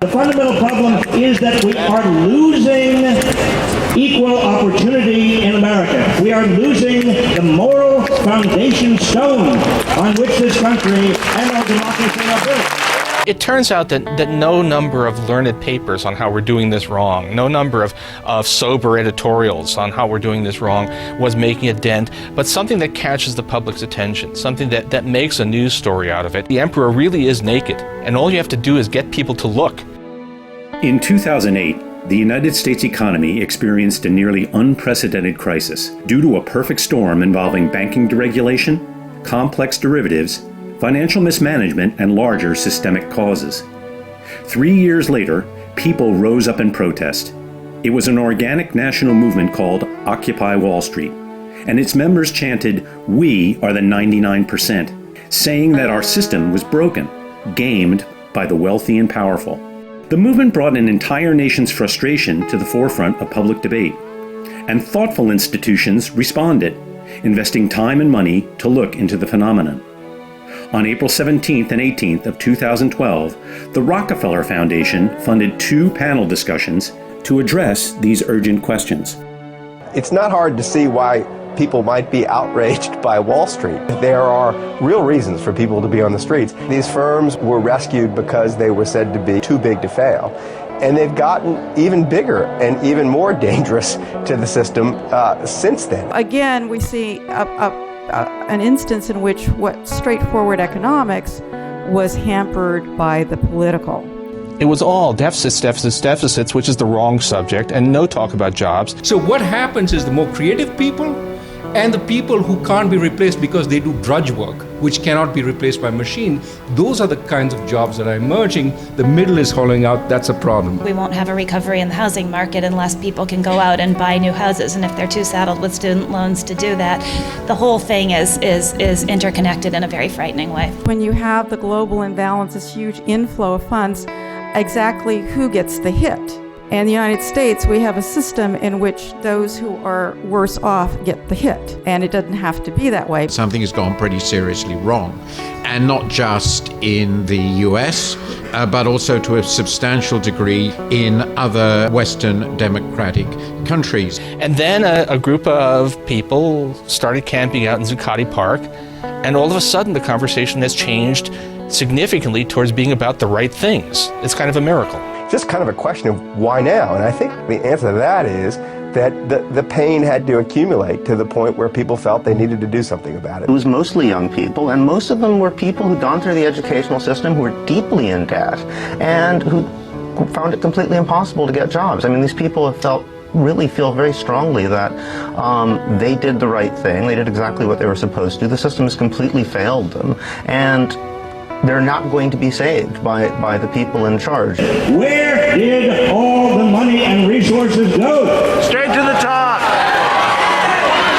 The fundamental problem is that we are losing equal opportunity in America. We are losing the moral foundation stone on which this country and our democracy are built. It turns out that no number of learned papers on how we're doing this wrong, no number of sober editorials on how we're doing this wrong was making a dent, but something that catches the public's attention, something that makes a news story out of it. The emperor really is naked, and all you have to do is get people to look. In 2008, the United States economy experienced a nearly unprecedented crisis due to a perfect storm involving banking deregulation, complex derivatives, financial mismanagement, and larger systemic causes. 3 years later, people rose up in protest. It was an organic national movement called Occupy Wall Street, and its members chanted, "We are the 99%, saying that our system was broken, gamed by the wealthy and powerful. The movement brought an entire nation's frustration to the forefront of public debate, and thoughtful institutions responded, investing time and money to look into the phenomenon. On April 17th and 18th of 2012, the Rockefeller Foundation funded 2 panel discussions to address these urgent questions. It's not hard to see why people might be outraged by Wall Street. There are real reasons for people to be on the streets. These firms were rescued because they were said to be too big to fail. And they've gotten even bigger and even more dangerous to the system since then. Again, we see an instance in which what straightforward economics was hampered by the political. It was all deficits, which is the wrong subject, and no talk about jobs. So what happens is the more creative people and the people who can't be replaced because they do drudge work, which cannot be replaced by machine, those are the kinds of jobs that are emerging. The middle is hollowing out. That's a problem. We won't have a recovery in the housing market unless people can go out and buy new houses, and if they're too saddled with student loans to do that, the whole thing is interconnected in a very frightening way. When you have the global imbalance, this huge inflow of funds, exactly who gets the hit? In the United States, we have a system in which those who are worse off get the hit, and it doesn't have to be that way. Something has gone pretty seriously wrong, and not just in the US, but also to a substantial degree in other Western democratic countries. And then a group of people started camping out in Zuccotti Park, and all of a sudden the conversation has changed significantly towards being about the right things. It's kind of a miracle. Just kind of a question of why now? And I think the answer to that is that the pain had to accumulate to the point where people felt they needed to do something about it. It was mostly young people, and most of them were people who'd gone through the educational system, who were deeply in debt, and who found it completely impossible to get jobs. I mean, these people have really feel very strongly that they did the right thing. They did exactly what they were supposed to. The system has completely failed them, and they're not going to be saved by the people in charge. Where did all the money and resources go? Straight to the top!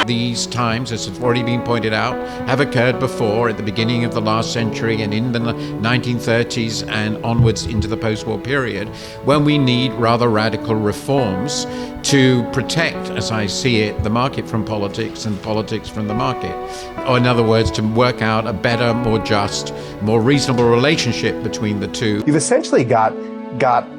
These times, as has already been pointed out, have occurred before at the beginning of the last century and in the 1930s and onwards into the post-war period, when we need rather radical reforms to protect, as I see it, the market from politics and politics from the market. Or in other words, to work out a better, more just, more reasonable relationship between the two. You've essentially got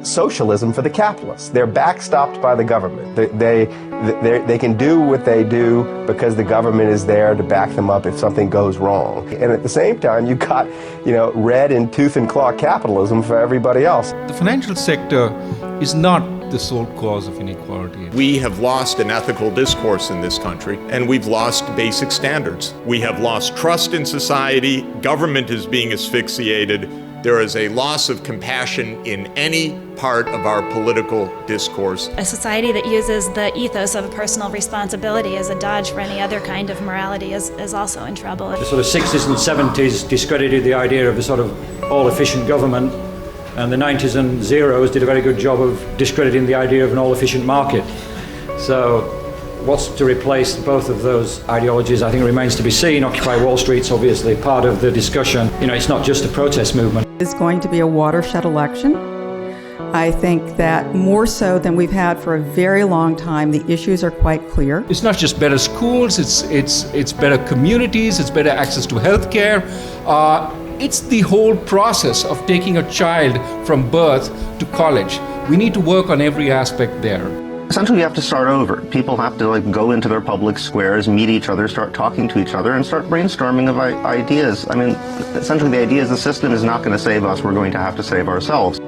socialism for the capitalists. They're backstopped by the government. They can do what they do because the government is there to back them up if something goes wrong. And at the same time, you've got, red and tooth and claw capitalism for everybody else. The financial sector is not the sole cause of inequality. We have lost an ethical discourse in this country, and we've lost basic standards. We have lost trust in society. Government is being asphyxiated. There is a loss of compassion in any part of our political discourse. A society that uses the ethos of personal responsibility as a dodge for any other kind of morality is also in trouble. The sort of 60s and 70s discredited the idea of a sort of all-efficient government, and the 90s and zeros did a very good job of discrediting the idea of an all-efficient market. So what's to replace both of those ideologies, I think, remains to be seen. Occupy Wall Street's obviously part of the discussion. It's not just a protest movement. It's going to be a watershed election. I think that more so than we've had for a very long time, the issues are quite clear. It's not just better schools, it's better communities, it's better access to health care. It's the whole process of taking a child from birth to college. We need to work on every aspect there. Essentially, we have to start over. People have to go into their public squares, meet each other, start talking to each other, and start brainstorming of ideas. I mean, essentially the idea is the system is not going to save us, we're going to have to save ourselves.